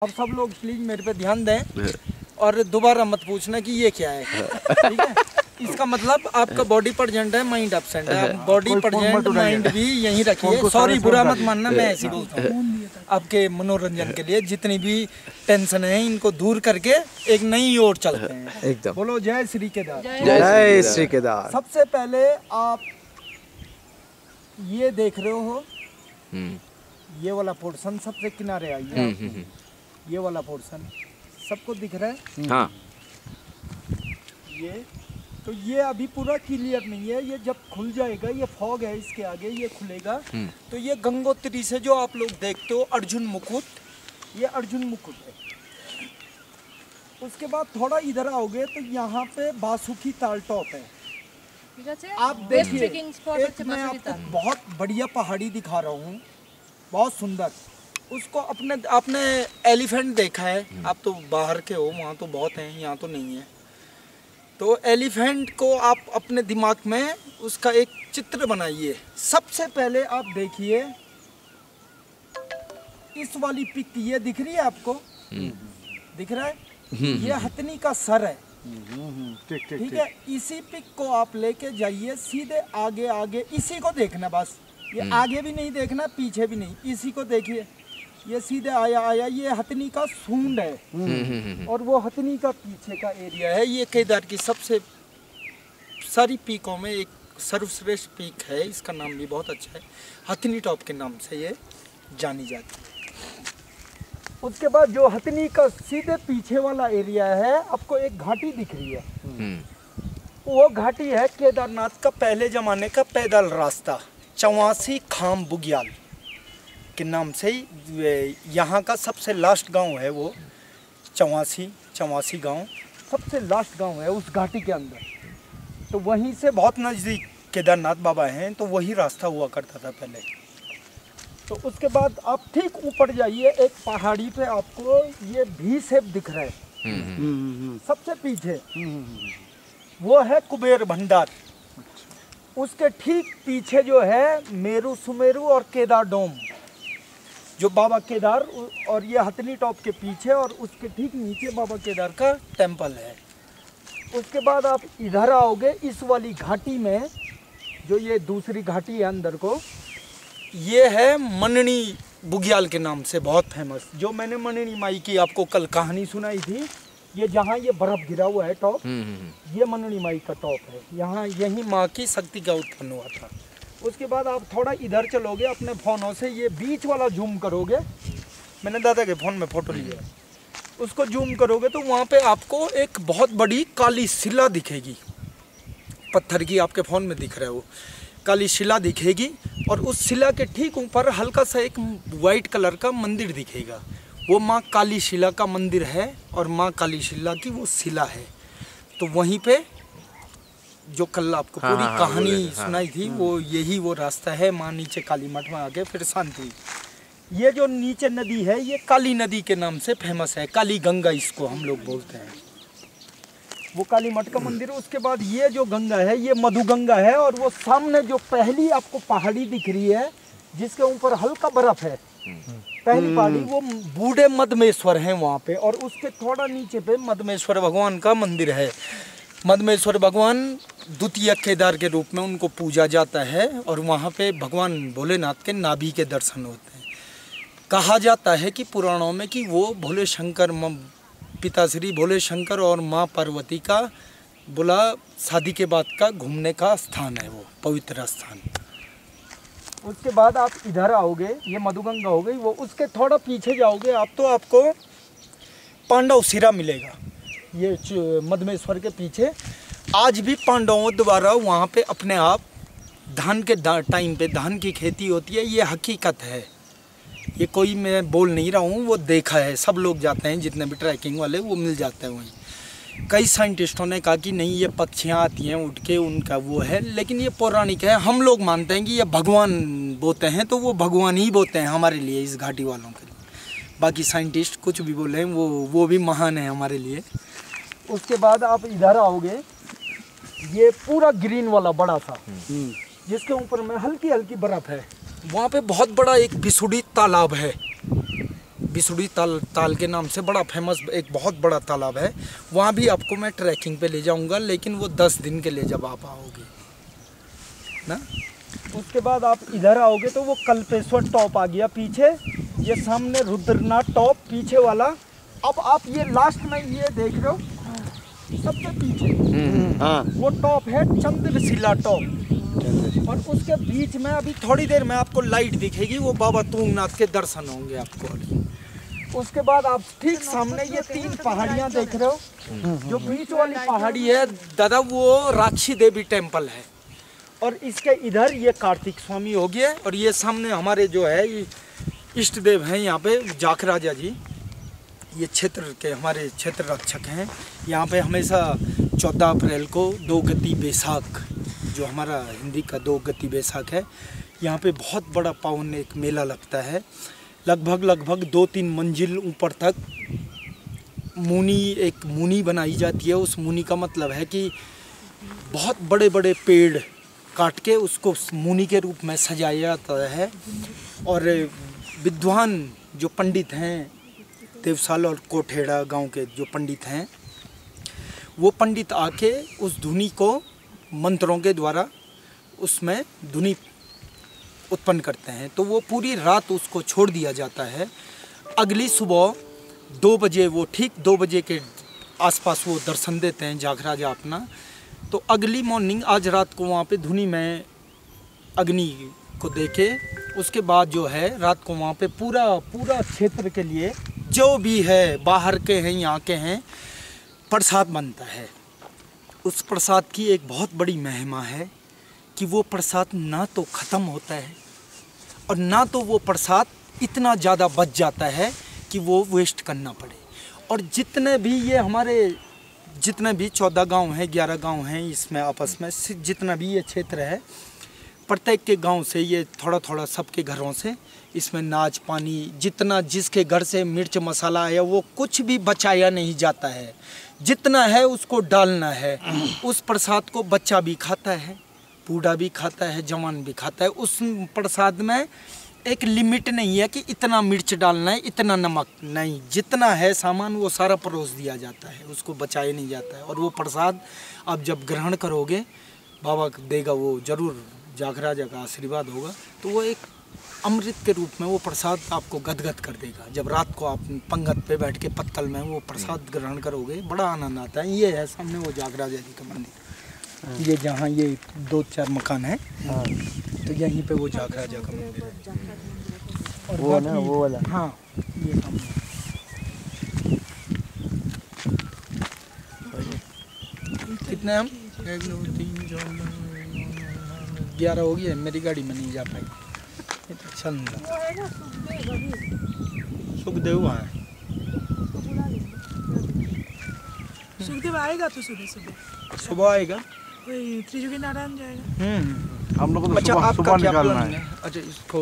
अब सब लोग प्लीज मेरे पे ध्यान दें और दोबारा मत पूछना कि ये क्या है। ठीक है, इसका मतलब आपका बॉडी प्रेजेंट है, माइंड एब्सेंट है। आप बॉडी प्रेजेंट, माइंड भी यहीं रखिए। सॉरी, बुरा मत मानना, मैं ऐसे बोलता हूँ आपके मनोरंजन के लिए। जितनी भी टेंशन है इनको दूर करके एक नई ओर चलते हैं। एकदम। बोलो जय श्री केदार। जय श्री केदार। सबसे पहले आप ये देख रहे हो, ये वाला पोर्शन सबसे किनारे आइए। ये वाला पोर्शन सबको दिख रहा है? हाँ। ये अभी पूरा क्लियर नहीं है। ये जब खुल जाएगा, ये फॉग है इसके आगे, ये खुलेगा तो ये गंगोत्री से जो आप लोग देखते हो अर्जुन मुकुट, ये अर्जुन मुकुट है। उसके बाद थोड़ा इधर आओगे तो यहाँ पे बासुकी ताल टॉप है। आप देखिए, एक मैं आपको बहुत बढ़िया पहाड़ी दिखा रहा हूँ, बहुत सुंदर। उसको आपने एलिफेंट देखा है? आप तो बाहर के हो, वहाँ तो बहुत हैं, यहाँ तो नहीं है। तो एलिफेंट को आप अपने दिमाग में उसका एक चित्र बनाइए। सबसे पहले आप देखिए इस वाली पिक, ये दिख रही है आपको? दिख रहा है? ये हथनी का सर है। ठीक है, इसी पिक को आप लेके जाइए सीधे आगे आगे। इसी को देखना बस, ये आगे भी नहीं देखना, पीछे भी नहीं, इसी को देखिए। ये सीधे आया, ये हथनी का सूंड है और वो हथनी का पीछे का एरिया है। ये केदार की सबसे सारी पीकों में एक सर्वश्रेष्ठ पीक है। इसका नाम भी बहुत अच्छा है, हथनी टॉप के नाम से ये जानी जाती है। उसके बाद जो हथनी का सीधे पीछे वाला एरिया है, आपको एक घाटी दिख रही है। वो घाटी है केदारनाथ का पहले जमाने का पैदल रास्ता, चौवासी खाम बुग्याल के नाम से ही यहाँ का सबसे लास्ट गांव है वो। चौवासी गांव सबसे लास्ट गांव है उस घाटी के अंदर। तो वहीं से बहुत नज़दीक केदारनाथ बाबा हैं, तो वही रास्ता हुआ करता था पहले। तो उसके बाद आप ठीक ऊपर जाइए, एक पहाड़ी पे आपको ये भी शेप दिख रहा है सबसे पीछे, वो है कुबेर भंडार। उसके ठीक पीछे जो है मेरू सुमेरु और केदार डोम, जो बाबा केदार, और ये हथनी टॉप के पीछे और उसके ठीक नीचे बाबा केदार का टेंपल है। उसके बाद आप इधर आओगे इस वाली घाटी में, जो ये दूसरी घाटी है अंदर को, ये है मननी बुग्याल के नाम से बहुत फेमस। जो मैंने मननी माई की आपको कल कहानी सुनाई थी, ये जहाँ ये बर्फ गिरा हुआ है टॉप, ये मननी माई का टॉप है। यहाँ यही माँ की शक्ति का उत्पन्न हुआ था। उसके बाद आप थोड़ा इधर चलोगे, अपने फ़ोनों से ये बीच वाला जूम करोगे। मैंने दादा के फ़ोन में फ़ोटो लिया है, उसको जूम करोगे तो वहाँ पे आपको एक बहुत बड़ी काली शिला दिखेगी, पत्थर की। आपके फ़ोन में दिख रहा है वो काली शिला दिखेगी, और उस शिला के ठीक ऊपर हल्का सा एक वाइट कलर का मंदिर दिखेगा। वो माँ काली शिला का मंदिर है और माँ काली शिला की वो शिला है। तो वहीं पे जो कल आपको पूरी कहानी सुनाई थी, वो यही वो रास्ता है। माँ नीचे काली मठ में आके फिर शांत हुई। ये जो नीचे नदी है, ये काली नदी के नाम से फेमस है, काली गंगा इसको हम लोग बोलते हैं। वो काली मठ का मंदिर। उसके बाद ये जो गंगा है, ये मधु गंगा है। और वो सामने जो पहली आपको पहाड़ी दिख रही है, जिसके ऊपर हल्का बर्फ है, पहली पहाड़ी, वो बूढ़े मदमेश्वर हैं वहाँ पे। और उसके थोड़ा नीचे पे मदमेश्वर भगवान का मंदिर है। मदमेश्वर भगवान द्वितीय केदार के रूप में उनको पूजा जाता है, और वहाँ पे भगवान भोलेनाथ के नाभि के दर्शन होते हैं। कहा जाता है कि पुराणों में कि वो भोले शंकर, पिताश्री भोले शंकर और माँ पार्वती का बोला शादी के बाद का घूमने का स्थान है, वो पवित्र स्थान। उसके बाद आप इधर आओगे, ये मधुगंगा हो गई। वो उसके थोड़ा पीछे जाओगे आप, तो आपको पांडव सिरा मिलेगा। ये मदमेश्वर के पीछे आज भी पांडवों द्वारा वहाँ पे अपने आप धान के टाइम पे धान की खेती होती है। ये हकीकत है, ये कोई मैं बोल नहीं रहा हूँ, वो देखा है। सब लोग जाते हैं, जितने भी ट्रैकिंग वाले, वो मिल जाते हैं वहीं। कई साइंटिस्टों ने कहा कि नहीं, ये पक्षियाँ आती हैं उठ के, उनका वो है, लेकिन ये पौराणिक है। हम लोग मानते हैं कि ये भगवान बोते हैं, तो वो भगवान ही बोते हैं हमारे लिए, इस घाटी वालों के लिए। बाकी साइंटिस्ट कुछ भी बोले, वो भी महान है हमारे लिए। उसके बाद आप इधर आओगे, ये पूरा ग्रीन वाला बड़ा सा, जिसके ऊपर में हल्की हल्की बर्फ है, वहाँ पे बहुत बड़ा एक बिसुड़ी तालाब है। बिसुड़ी ताल के नाम से बड़ा फेमस एक बहुत बड़ा तालाब है। वहाँ भी आपको मैं ट्रैकिंग पे ले जाऊँगा, लेकिन वो 10 दिन के लिए जब आप आओगे ना। उसके बाद आप इधर आओगे तो वो कल्पेश्वर टॉप आ गया पीछे, ये सामने रुद्रनाथ टॉप पीछे वाला। अब आप ये लास्ट में ये देख रहे हो सबसे पीछे वो टॉप है चंद्रशिला टॉप, और उसके बीच में अभी थोड़ी देर में आपको लाइट दिखेगी, वो बाबा तुंगनाथ के दर्शन होंगे आपको। उसके बाद आप ठीक सामने ये 3 पहाड़ियाँ देख रहे हो, जो बीच वाली पहाड़ी है दादा वो राक्षी देवी टेम्पल है, और इसके इधर ये कार्तिक स्वामी हो गया, और ये सामने हमारे जो है इष्ट देव हैं यहाँ पे जाखराजा जी, ये क्षेत्र के हमारे क्षेत्र रक्षक हैं। यहाँ पे हमेशा 14 अप्रैल को 2 गति बैसाख, जो हमारा हिंदी का 2 गति बैसाख है, यहाँ पे बहुत बड़ा पावन एक मेला लगता है। लगभग 2-3 मंजिल ऊपर तक एक मुनी बनाई जाती है। उस मुनी का मतलब है कि बहुत बड़े बड़े पेड़ काट के उसको मुनी के रूप में सजाया जाता है, और विद्वान जो पंडित हैं देवसाल और कोठेड़ा गांव के जो पंडित हैं, वो पंडित आके उस धुनी को मंत्रों के द्वारा उसमें धुनी उत्पन्न करते हैं। तो वो पूरी रात उसको छोड़ दिया जाता है। अगली सुबह 2 बजे वो ठीक 2 बजे के आसपास वो दर्शन देते हैं जाखराजा अपना। तो अगली मॉर्निंग आज रात को वहाँ पे धुनी में अग्नि को देके उसके बाद जो है रात को वहाँ पे पूरा क्षेत्र के लिए जो भी है बाहर के हैं यहाँ के हैं प्रसाद बनता है। उस प्रसाद की एक बहुत बड़ी महिमा है कि वो प्रसाद ना तो ख़त्म होता है और ना तो वो प्रसाद इतना ज़्यादा बच जाता है कि वो वेस्ट करना पड़े। और जितने भी ये हमारे जितने भी 14 गांव हैं 11 गांव हैं इसमें आपस में जितना भी ये क्षेत्र है, प्रत्येक के गांव से ये थोड़ा सबके घरों से इसमें नाच पानी जितना जिसके घर से मिर्च मसाला है वो कुछ भी बचाया नहीं जाता है, जितना है उसको डालना है। उस प्रसाद को बच्चा भी खाता है, बूढ़ा भी खाता है, जवान भी खाता है। उस प्रसाद में एक लिमिट नहीं है कि इतना मिर्च डालना है, इतना नमक नहीं, जितना है सामान वो सारा परोस दिया जाता है, उसको बचाया नहीं जाता है। और वो प्रसाद आप जब ग्रहण करोगे बाबा देगा, वो ज़रूर जाखराजा का आशीर्वाद होगा, तो वो एक अमृत के रूप में वो प्रसाद आपको गदगद कर देगा। जब रात को आप पंगत पे बैठ के पत्तल में वो प्रसाद ग्रहण करोगे बड़ा आनंद आता है। ये है सामने वो जाखराजा जी का मंदिर, ये जहाँ ये 2-4 मकान है तो यहीं पे वो जाखराजा का मंदिर है। और वो ना वो वाला, हाँ ये सामने कितने हम 1 2 3 4 11 हो गया। मेरी गाड़ी में नहीं जा पाई, अच्छा नहीं लगा। सुखदेव है, सुखदेव आएगा तो सुबह आएगा, त्रिजुगी नारायण जाएगा। हम लोग को अच्छा सुबह आपका क्या निकालना प्लान है? अच्छा इसको